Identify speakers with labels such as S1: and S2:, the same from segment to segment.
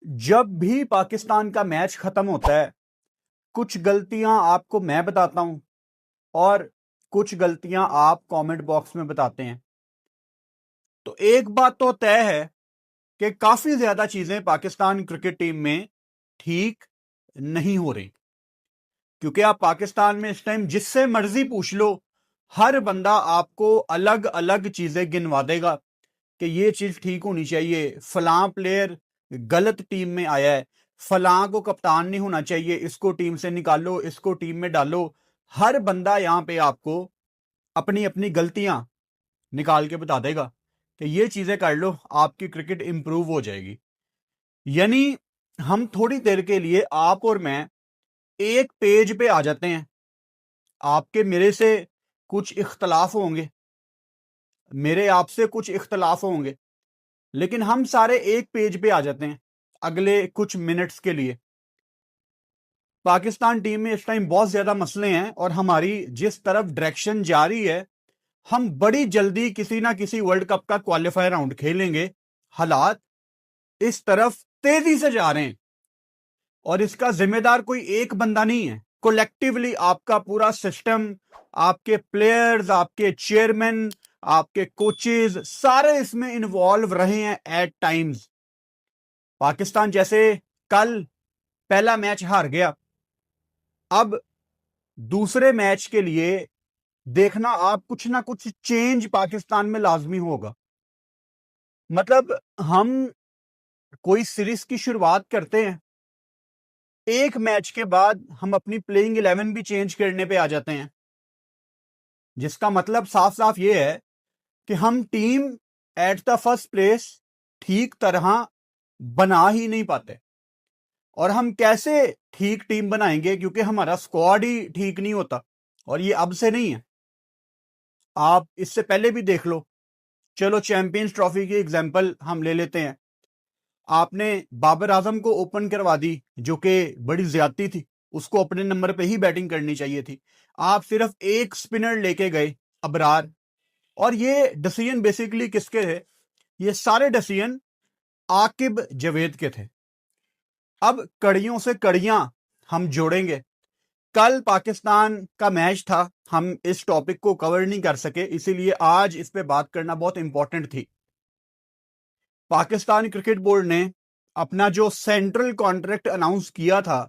S1: जब भी पाकिस्तान का मैच खत्म होता है, कुछ गलतियां आपको मैं बताता हूं और कुछ गलतियां आप कमेंट बॉक्स में बताते हैं। तो एक बात तो तय है कि काफी ज्यादा चीजें पाकिस्तान क्रिकेट टीम में ठीक नहीं हो रही, क्योंकि आप पाकिस्तान में इस टाइम जिससे मर्जी पूछ लो, हर बंदा आपको अलग अलग चीजें गिनवा देगा कि ये चीज ठीक होनी चाहिए, फलां प्लेयर गलत टीम में आया है, फलां को कप्तान नहीं होना चाहिए, इसको टीम से निकालो, इसको टीम में डालो। हर बंदा यहां पे आपको अपनी अपनी गलतियां निकाल के बता देगा कि ये चीजें कर लो, आपकी क्रिकेट इंप्रूव हो जाएगी। यानी हम थोड़ी देर के लिए आप और मैं एक पेज पे आ जाते हैं। आपके मेरे से कुछ इख्तलाफ होंगे, मेरे आपसे कुछ इख्तलाफ होंगे, लेकिन हम सारे एक पेज पे आ जाते हैं अगले कुछ मिनट्स के लिए। पाकिस्तान टीम में इस टाइम बहुत ज्यादा मसले हैं और हमारी जिस तरफ डायरेक्शन जा रही है, हम बड़ी जल्दी किसी ना किसी वर्ल्ड कप का क्वालिफायर राउंड खेलेंगे। हालात इस तरफ तेजी से जा रहे हैं और इसका जिम्मेदार कोई एक बंदा नहीं है, कोलेक्टिवली आपका पूरा सिस्टम, आपके प्लेयर्स, आपके चेयरमैन, आपके कोचेज, सारे इसमें इन्वॉल्व रहे हैं एट टाइम्स। पाकिस्तान जैसे कल पहला मैच हार गया, अब दूसरे मैच के लिए देखना आप कुछ ना कुछ चेंज पाकिस्तान में लाजमी होगा। मतलब हम कोई सीरीज की शुरुआत करते हैं, एक मैच के बाद हम अपनी प्लेइंग 11 भी चेंज करने पे आ जाते हैं, जिसका मतलब साफ साफ ये है कि हम team at the first place ठीक तरह बना ही नहीं पाते। और हम कैसे ठीक टीम बनाएंगे, क्योंकि हमारा स्क्वाड ही ठीक नहीं होता। और ये अब से नहीं है, आप इससे पहले भी देख लो। चलो चैंपियंस ट्रॉफी की एग्जांपल हम ले लेते हैं। आपने बाबर आजम को ओपन करवा दी, जो कि बड़ी ज्यादती थी, उसको अपने नंबर पे ही बैटिंग करनी चाहिए थी। आप सिर्फ एक स्पिनर लेके गए, अबरार। और ये डिसीजन बेसिकली किसके थे? ये सारे डिसीजन आकिब जवेद के थे। अब कड़ियों से कड़ियां हम जोड़ेंगे। कल पाकिस्तान का मैच था, हम इस टॉपिक को कवर नहीं कर सके, इसीलिए आज इस पे बात करना बहुत इंपॉर्टेंट थी। पाकिस्तान क्रिकेट बोर्ड ने अपना जो सेंट्रल कॉन्ट्रैक्ट अनाउंस किया था,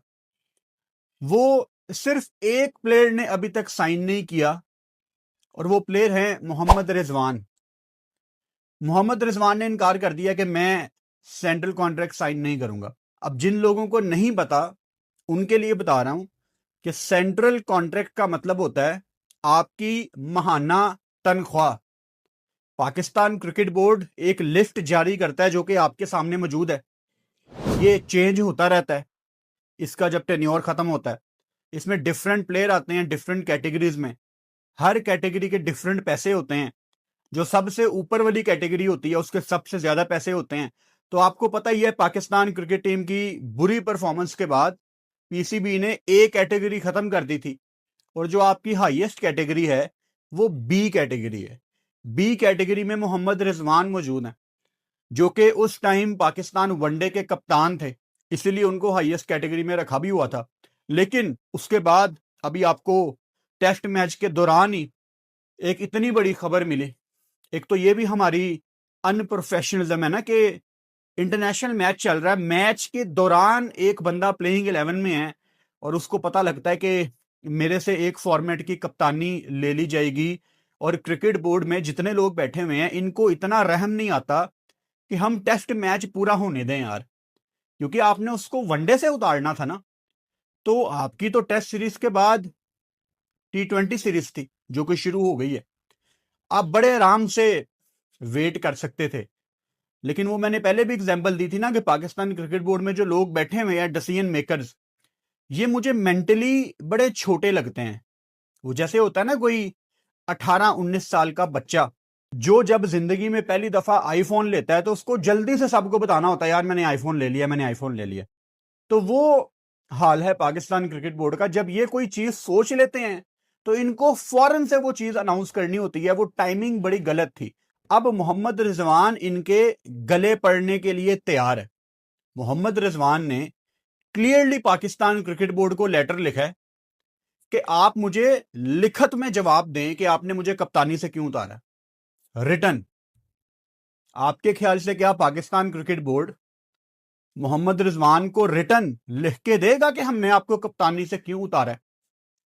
S1: वो सिर्फ एक प्लेयर ने अभी तक साइन नहीं किया, और वो प्लेयर है मोहम्मद रिजवान। मोहम्मद रिजवान ने इनकार कर दिया कि मैं सेंट्रल कॉन्ट्रैक्ट साइन नहीं करूंगा। अब जिन लोगों को नहीं पता, उनके लिए बता रहा हूं कि सेंट्रल कॉन्ट्रैक्ट का मतलब होता है आपकी माहाना तनख्वाह। पाकिस्तान क्रिकेट बोर्ड एक लिस्ट जारी करता है, जो कि आपके सामने मौजूद है। ये चेंज होता रहता है, इसका जब टेन्योर खत्म होता है। इसमें डिफरेंट प्लेयर आते हैं डिफरेंट कैटेगरीज में, हर कैटेगरी के डिफरेंट पैसे होते हैं। जो सबसे ऊपर वाली कैटेगरी होती है उसके सबसे ज्यादा पैसे होते हैं। तो आपको पता ही है, पाकिस्तान क्रिकेट टीम की बुरी परफॉर्मेंस के बाद पीसीबी ने ए कैटेगरी खत्म कर दी थी, और जो आपकी हाईएस्ट कैटेगरी है वो बी कैटेगरी है। बी कैटेगरी में मोहम्मद रिजवान मौजूद है, जो कि उस टाइम पाकिस्तान वनडे के कप्तान थे, इसीलिए उनको हाईएस्ट कैटेगरी में रखा भी हुआ था। लेकिन उसके बाद अभी आपको टेस्ट मैच के दौरान ही एक इतनी बड़ी खबर मिली। एक तो ये भी हमारी अनप्रोफेशनलिज्म है ना, कि इंटरनेशनल मैच चल रहा है, मैच के दौरान एक बंदा प्लेइंग 11 में है और उसको पता लगता है कि मेरे से एक फॉर्मेट की कप्तानी ले ली जाएगी। और क्रिकेट बोर्ड में जितने लोग बैठे हुए हैं, इनको इतना रहम नहीं आता कि हम टेस्ट मैच पूरा होने दें यार, क्योंकि आपने उसको वनडे से उतारना था ना। तो आपकी तो टेस्ट सीरीज के बाद T20 सीरीज थी, जो कि शुरू हो गई है। आप बड़े आराम से वेट कर सकते थे। लेकिन वो मैंने पहले भी एग्जांपल दी थी ना, कि पाकिस्तान क्रिकेट बोर्ड में जो लोग बैठे हुए हैं डिसीजन मेकर्स, ये मुझे मेंटली बड़े छोटे लगते हैं। वो जैसे होता है ना कोई 18-19 साल का बच्चा, जो जब जिंदगी में पहली दफा आईफोन लेता है तो उसको जल्दी से सबको बताना होता है, यार मैंने आईफोन ले लिया, मैंने आईफोन ले लिया। तो वो हाल है पाकिस्तान क्रिकेट बोर्ड का। जब ये कोई चीज सोच लेते हैं तो इनको फौरन से वो चीज अनाउंस करनी होती है। वो टाइमिंग बड़ी गलत थी। अब मोहम्मद रिजवान इनके गले पड़ने के लिए तैयार है। मोहम्मद रिजवान ने क्लियरली पाकिस्तान क्रिकेट बोर्ड को लेटर लिखा है कि आप मुझे लिखत में जवाब दें कि आपने मुझे कप्तानी से क्यों उतारा। रिटर्न। आपके ख्याल से क्या पाकिस्तान क्रिकेट बोर्ड मोहम्मद रिजवान को रिटर्न लिख के देगा कि हमने आपको कप्तानी से क्यों उतारा है?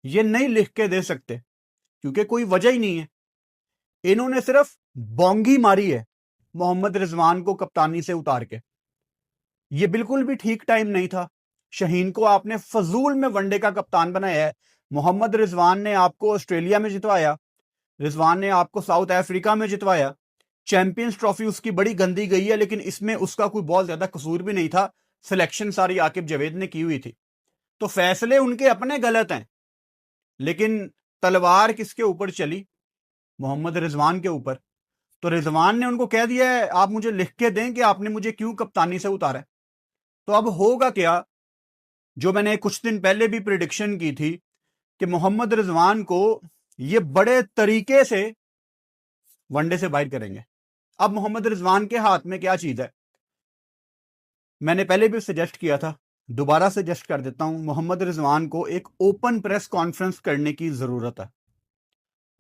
S1: ये नहीं लिख के दे सकते क्योंकि कोई वजह ही नहीं है। इन्होंने सिर्फ बोंगी मारी है मोहम्मद रिजवान को कप्तानी से उतार के। ये बिल्कुल भी ठीक टाइम नहीं था। शहीन को आपने फजूल में वनडे का कप्तान बनाया है। मोहम्मद रिजवान ने आपको ऑस्ट्रेलिया में जितवाया, रिजवान ने आपको साउथ अफ्रीका में जितवाया। चैंपियंस ट्रॉफी उसकी बड़ी गंदी गई है, लेकिन इसमें उसका कोई बहुत ज्यादा कसूर भी नहीं था। सिलेक्शन सारी आकिब जावेद ने की हुई थी। तो फैसले उनके अपने गलत हैं, लेकिन तलवार किसके ऊपर चली? मोहम्मद रिजवान के ऊपर। तो रिजवान ने उनको कह दिया है आप मुझे लिख के दें कि आपने मुझे क्यों कप्तानी से उतारा है। तो अब होगा क्या, जो मैंने कुछ दिन पहले भी प्रिडिक्शन की थी कि मोहम्मद रिजवान को ये बड़े तरीके से वनडे से बाहर करेंगे। अब मोहम्मद रिजवान के हाथ में क्या चीज है? मैंने पहले भी सजेस्ट किया था, दोबारा सजेस्ट कर देता हूं। मोहम्मद रिजवान को एक ओपन प्रेस कॉन्फ्रेंस करने की जरूरत है।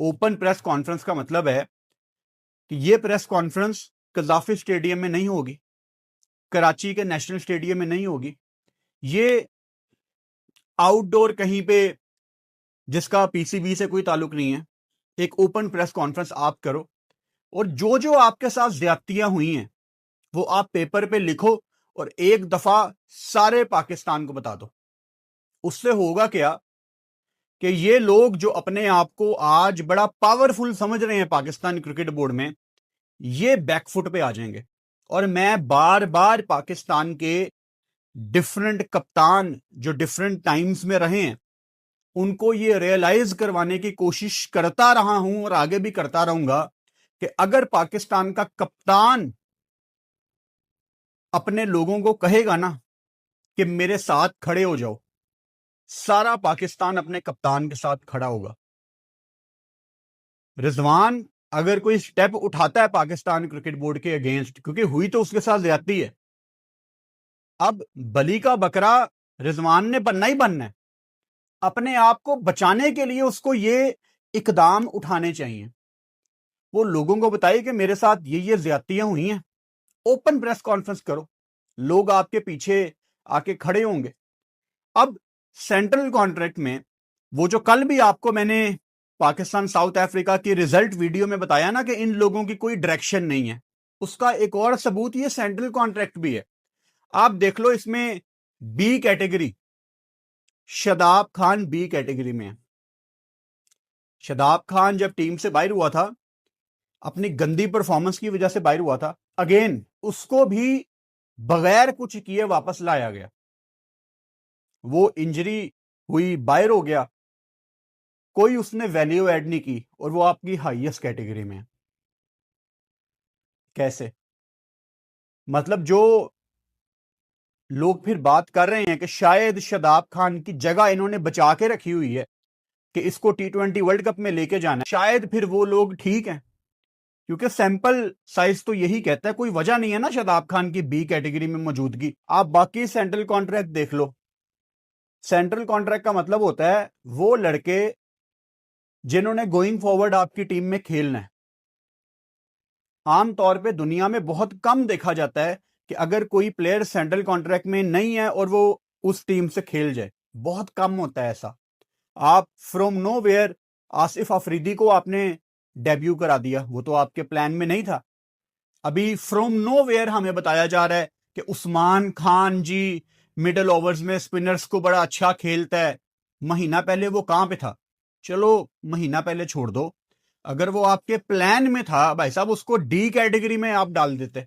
S1: ओपन प्रेस कॉन्फ्रेंस का मतलब है कि यह प्रेस कॉन्फ्रेंस कजाफी स्टेडियम में नहीं होगी, कराची के नेशनल स्टेडियम में नहीं होगी। ये आउटडोर कहीं पे जिसका पीसीबी से कोई ताल्लुक नहीं है, एक ओपन प्रेस कॉन्फ्रेंस आप करो और जो जो आपके साथ ज्यादतियां हुई हैं वो आप पेपर पे लिखो और एक दफा सारे पाकिस्तान को बता दो। उससे होगा क्या कि ये लोग जो अपने आप को आज बड़ा पावरफुल समझ रहे हैं पाकिस्तान क्रिकेट बोर्ड में, ये बैकफुट पे आ जाएंगे। और मैं बार बार पाकिस्तान के डिफरेंट कप्तान जो डिफरेंट टाइम्स में रहे हैं उनको ये रियलाइज करवाने की कोशिश करता रहा हूं और आगे भी करता रहूंगा कि अगर पाकिस्तान का कप्तान अपने लोगों को कहेगा ना कि मेरे साथ खड़े हो जाओ, सारा पाकिस्तान अपने कप्तान के साथ खड़ा होगा। रिजवान अगर कोई स्टेप उठाता है पाकिस्तान क्रिकेट बोर्ड के अगेंस्ट, क्योंकि हुई तो उसके साथ ज्यादती है, अब बली का बकरा रिजवान ने बनना ही बनना है। अपने आप को बचाने के लिए उसको ये इकदाम उठाने चाहिए। वो लोगों को बताए कि मेरे साथ ये ज्यादतियां हुई हैं। ओपन प्रेस कॉन्फ्रेंस करो, लोग आपके पीछे आके खड़े होंगे। अब सेंट्रल कॉन्ट्रैक्ट में वो जो कल भी आपको मैंने पाकिस्तान साउथ अफ्रीका की रिजल्ट वीडियो में बताया ना कि इन लोगों की कोई डायरेक्शन नहीं है, उसका एक और सबूत ये सेंट्रल कॉन्ट्रैक्ट भी है। आप देख लो, इसमें B category, Shadab Khan B category में है। शादाब खान जब टीम से बाहर हुआ था, अपनी गंदी परफॉर्मेंस की वजह से बाहर हुआ था, अगेन उसको भी बगैर कुछ किए वापस लाया गया। वो इंजरी हुई, बाहर हो गया, कोई उसने वैल्यू ऐड नहीं की और वो आपकी हाईएस्ट कैटेगरी में है। कैसे? मतलब जो लोग फिर बात कर रहे हैं कि शायद शादाब खान की जगह इन्होंने बचा के रखी हुई है कि इसको T20 वर्ल्ड कप में लेके जाना है, शायद फिर वो लोग ठीक हैं, क्योंकि सैंपल साइज तो यही कहता है। कोई वजह नहीं है ना शादाब खान की बी कैटेगरी में मौजूदगी। आप बाकी सेंट्रल कॉन्ट्रैक्ट देख लो। सेंट्रल कॉन्ट्रैक्ट का मतलब होता है वो लड़के जिन्होंने गोइंग फॉरवर्ड आपकी टीम में खेलना है। आमतौर पे दुनिया में बहुत कम देखा जाता है कि अगर कोई प्लेयर सेंट्रल कॉन्ट्रैक्ट में नहीं है और वो उस टीम से खेल जाए, बहुत कम होता है ऐसा। आप फ्रॉम नोवेयर आसिफ अफरीदी को आपने डेब्यू करा दिया, वो तो आपके प्लान में नहीं था। अभी फ्रॉम नोवेयर हमें बताया जा रहा है कि उस्मान खान जी मिडल ओवर्स में स्पिनर्स को बड़ा अच्छा खेलता है। महीना पहले वो कहां पे था? चलो महीना पहले छोड़ दो, अगर वो आपके प्लान में था भाई साहब, उसको डी कैटेगरी में आप डाल देते।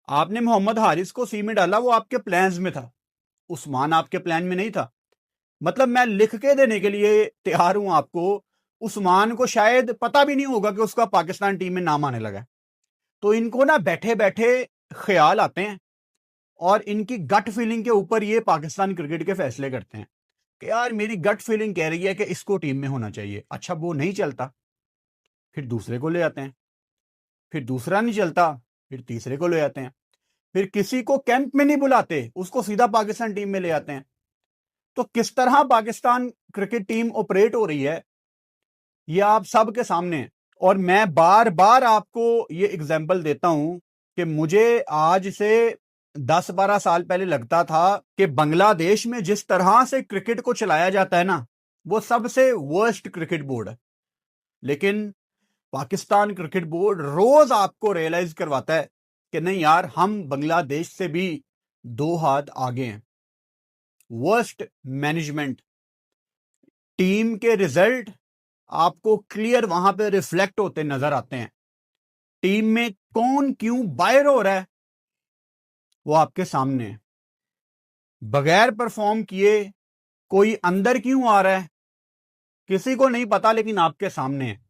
S1: आपने मोहम्मद हारिस को सी में डाला, वो आपके प्लान्स में था। उस्मान आपके प्लान में नहीं था। मतलब मैं लिख के देने के लिए तैयार हूं आपको, उस्मान को शायद पता भी नहीं होगा कि उसका पाकिस्तान टीम में नाम आने लगा। तो इनको ना बैठे बैठे ख्याल आते हैं और इनकी गट फीलिंग के ऊपर ये पाकिस्तान क्रिकेट के फैसले करते हैं कि यार मेरी गट फीलिंग कह रही है कि इसको टीम में होना चाहिए। अच्छा, वो नहीं चलता, फिर दूसरे को ले आते हैं, फिर दूसरा नहीं चलता, फिर तीसरे को ले आते हैं। फिर किसी को कैंप में नहीं बुलाते, उसको सीधा पाकिस्तान टीम में ले आते हैं। तो किस तरह पाकिस्तान क्रिकेट टीम ऑपरेट हो रही है, ये आप सबके सामने है। और मैं बार बार आपको ये एग्जाम्पल देता हूं कि मुझे आज से 10-12 साल पहले लगता था कि बांग्लादेश में जिस तरह से क्रिकेट को चलाया जाता है ना, वो सबसे वर्स्ट क्रिकेट बोर्ड है। लेकिन पाकिस्तान क्रिकेट बोर्ड रोज आपको रियलाइज करवाता है कि नहीं यार, हम बांग्लादेश से भी 2 हाथ आगे हैं। वर्स्ट मैनेजमेंट, टीम के रिजल्ट आपको क्लियर वहां पे रिफ्लेक्ट होते नजर आते हैं। टीम में कौन क्यों बाहर हो रहा है वो आपके सामने है। बगैर परफॉर्म किए कोई अंदर क्यों आ रहा है किसी को नहीं पता, लेकिन आपके सामने है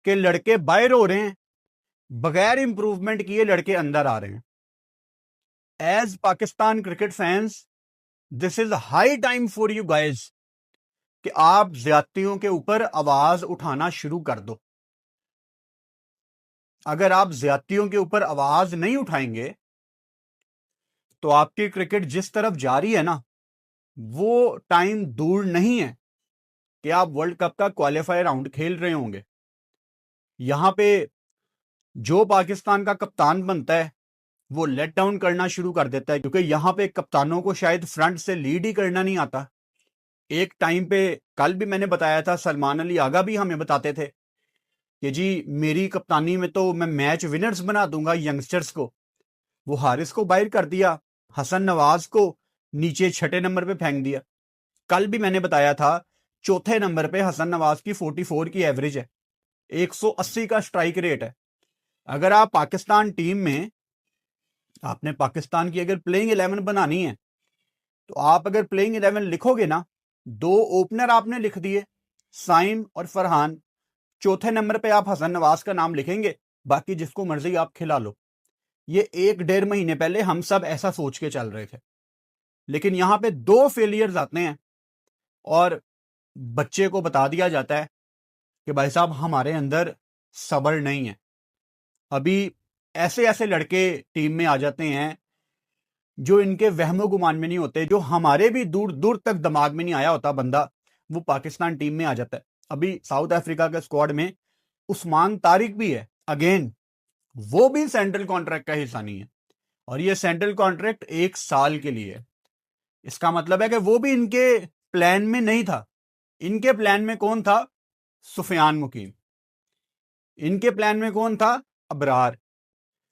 S1: कि लड़के बाहर हो रहे हैं, बगैर इंप्रूवमेंट किए लड़के अंदर आ रहे हैं। As Pakistan cricket fans, this is high time for you guys कि आप ज्यादतियों के ऊपर आवाज उठाना शुरू कर दो। अगर आप ज्यादतियों के ऊपर आवाज नहीं उठाएंगे तो आपकी क्रिकेट जिस तरफ जा रही है ना, वो टाइम दूर नहीं है कि आप वर्ल्ड कप का क्वालिफायर राउंड खेल रहे होंगे। यहां पे जो पाकिस्तान का कप्तान बनता है वो लेट डाउन करना शुरू कर देता है, क्योंकि यहां पे कप्तानों को शायद फ्रंट से लीड ही करना नहीं आता। एक टाइम पे, कल भी मैंने बताया था, सलमान अली आगा भी हमें बताते थे कि जी मेरी कप्तानी में तो मैं मैच विनर्स बना दूंगा यंगस्टर्स को। वो हारिस को बाहर कर दिया, हसन नवाज को नीचे 6 नंबर पे फेंक दिया। कल भी मैंने बताया था चौथे नंबर पे हसन नवाज की 44 की एवरेज है, 180 का स्ट्राइक रेट है। अगर आप पाकिस्तान टीम में, आपने पाकिस्तान की अगर प्लेइंग 11 बनानी है तो आप अगर प्लेइंग 11 लिखोगे ना, 2 ओपनर आपने लिख दिए, साइम और फरहान। चौथे नंबर पे आप हसन नवाज का नाम लिखेंगे, बाकी जिसको मर्जी आप खिला लो। ये 1-1.5 महीने पहले हम सब ऐसा सोच के चल रहे थे, लेकिन यहां पे 2 फेलियर्स आते हैं और बच्चे को बता दिया जाता है कि भाई साहब हमारे अंदर सब्र नहीं है। अभी ऐसे ऐसे लड़के टीम में आ जाते हैं जो इनके वहमो गुमान में नहीं होते, जो हमारे भी दूर दूर तक दिमाग में नहीं आया होता बंदा, वो पाकिस्तान टीम में आ जाता है। अभी साउथ अफ्रीका के स्क्वाड में उस्मान तारिक भी है, अगेन वो भी सेंट्रल कॉन्ट्रैक्ट का हिस्सा नहीं है, और ये सेंट्रल कॉन्ट्रैक्ट 1 साल के लिए है। इसका मतलब है कि वो भी इनके प्लान में नहीं था। इनके प्लान में कौन था? सुफियान मुकीम। इनके प्लान में कौन था? अबरार।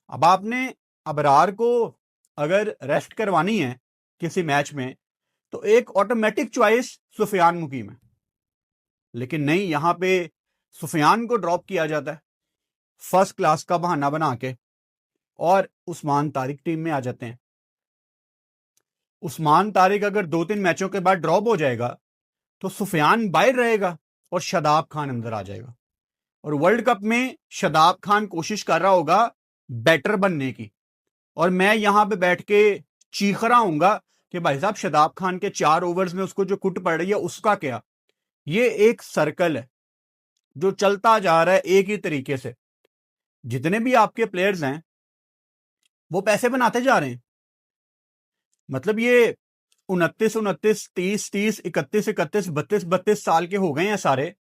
S1: अब आपने अबरार को अगर रेस्ट करवानी है किसी मैच में तो एक ऑटोमेटिक चॉइस सुफियान मुकीम है, लेकिन नहीं, यहां पे सुफियान को ड्रॉप किया जाता है फर्स्ट क्लास का बहाना बना के, और उस्मान तारिक टीम में आ जाते हैं। उस्मान तारिक अगर 2-3 मैचों के बाद ड्रॉप हो जाएगा तो सुफियान बाहर रहेगा और शादाब खान अंदर आ जाएगा। और वर्ल्ड कप में शादाब खान कोशिश कर रहा होगा बेटर बनने की, और मैं यहां पे बैठ के चीख रहा हूंगा कि भाई साहब शादाब खान के 4 ओवर्स में उसको जो कुट पड़ रही है उसका क्या। ये एक सर्कल है जो चलता जा रहा है एक ही तरीके से। जितने भी आपके प्लेयर्स हैं वो पैसे बनाते जा रहे हैं। मतलब ये 29-29, 30-30, 31-31, 32-32 साल के हो गए हैं सारे।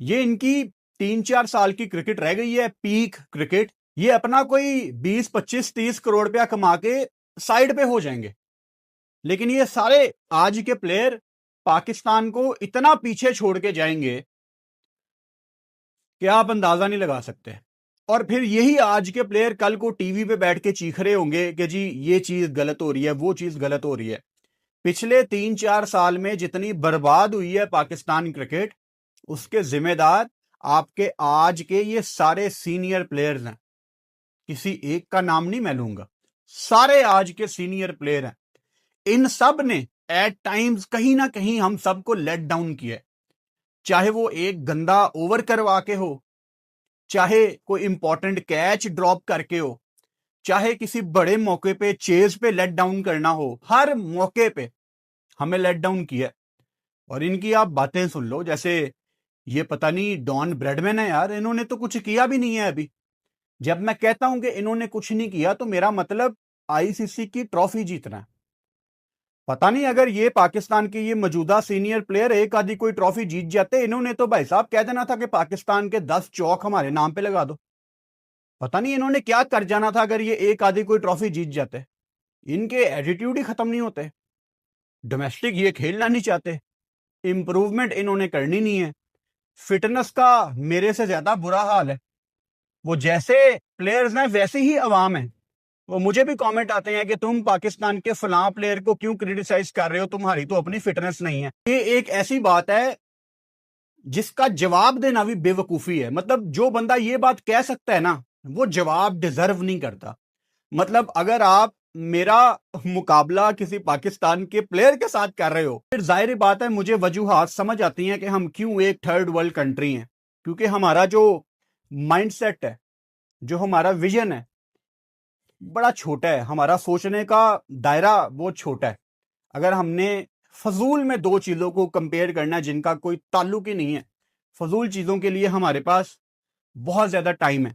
S1: ये इनकी 3-4 साल की क्रिकेट रह गई है, पीक क्रिकेट। ये अपना कोई 20, 25, 30 करोड़ रुपया कमा के साइड पे हो जाएंगे। लेकिन ये सारे आज के प्लेयर पाकिस्तान को इतना पीछे छोड़ के जाएंगे कि आप अंदाजा नहीं लगा सकते। और फिर यही आज के प्लेयर कल को टीवी पे बैठ के चीख रहे होंगे कि जी ये चीज गलत हो रही है, वो चीज गलत हो रही है। पिछले 3-4 साल में जितनी बर्बाद हुई है पाकिस्तान क्रिकेट, उसके जिम्मेदार आपके आज के ये सारे सीनियर प्लेयर्स हैं। किसी एक का नाम नहीं मैं लूंगा, सारे आज के सीनियर प्लेयर हैं। इन सब ने एट टाइम्स कहीं ना कहीं हम सबको लेट डाउन किया, चाहे वो एक गंदा ओवर करवा के हो, चाहे कोई इंपॉर्टेंट कैच ड्रॉप करके हो, चाहे किसी बड़े मौके पे चेज पे लेट डाउन करना हो, हर मौके पे हमें लेट डाउन किया। और इनकी आप बातें सुन लो, जैसे ये पता नहीं डॉन ब्रैडमैन है यार, इन्होंने तो कुछ किया भी नहीं है अभी। जब मैं कहता हूं कि इन्होंने कुछ नहीं किया तो मेरा मतलब आईसीसी की ट्रॉफी जीतना है। पता नहीं अगर ये पाकिस्तान के ये मौजूदा सीनियर प्लेयर एक आधी कोई ट्रॉफी जीत जाते, इन्होंने तो भाई साहब कह देना था कि पाकिस्तान के 10 चौक हमारे नाम पे लगा दो। पता नहीं इन्होंने क्या कर जाना था अगर ये एक आधी कोई ट्रॉफी जीत जाते। इनके एटीट्यूड ही खत्म नहीं होते, डोमेस्टिक ये खेलना नहीं चाहते, इंप्रूवमेंट इन्होंने करनी नहीं है। फिटनेस का मेरे से ज्यादा बुरा हाल है। वो जैसे प्लेयर्स हैं वैसे ही अवाम है। वो मुझे भी कमेंट आते हैं कि तुम पाकिस्तान के फलां प्लेयर को क्यों क्रिटिसाइज कर रहे हो, तुम्हारी तो अपनी फिटनेस नहीं है। ये एक ऐसी बात है जिसका जवाब देना भी बेवकूफी है। मतलब जो बंदा ये बात कह सकता है ना, वो जवाब डिजर्व नहीं करता। मतलब अगर आप मेरा मुकाबला किसी पाकिस्तान के प्लेयर के साथ कर रहे हो, फिर जाहिर बात है मुझे वजूहात समझ आती हैं कि हम क्यों एक थर्ड वर्ल्ड कंट्री हैं। क्योंकि हमारा जो माइंडसेट है, जो हमारा विजन है, बड़ा छोटा है। हमारा सोचने का दायरा बहुत छोटा है। अगर हमने फजूल में दो चीजों को कंपेयर करना है जिनका कोई ताल्लुक ही नहीं है, फजूल चीजों के लिए हमारे पास बहुत ज्यादा टाइम है।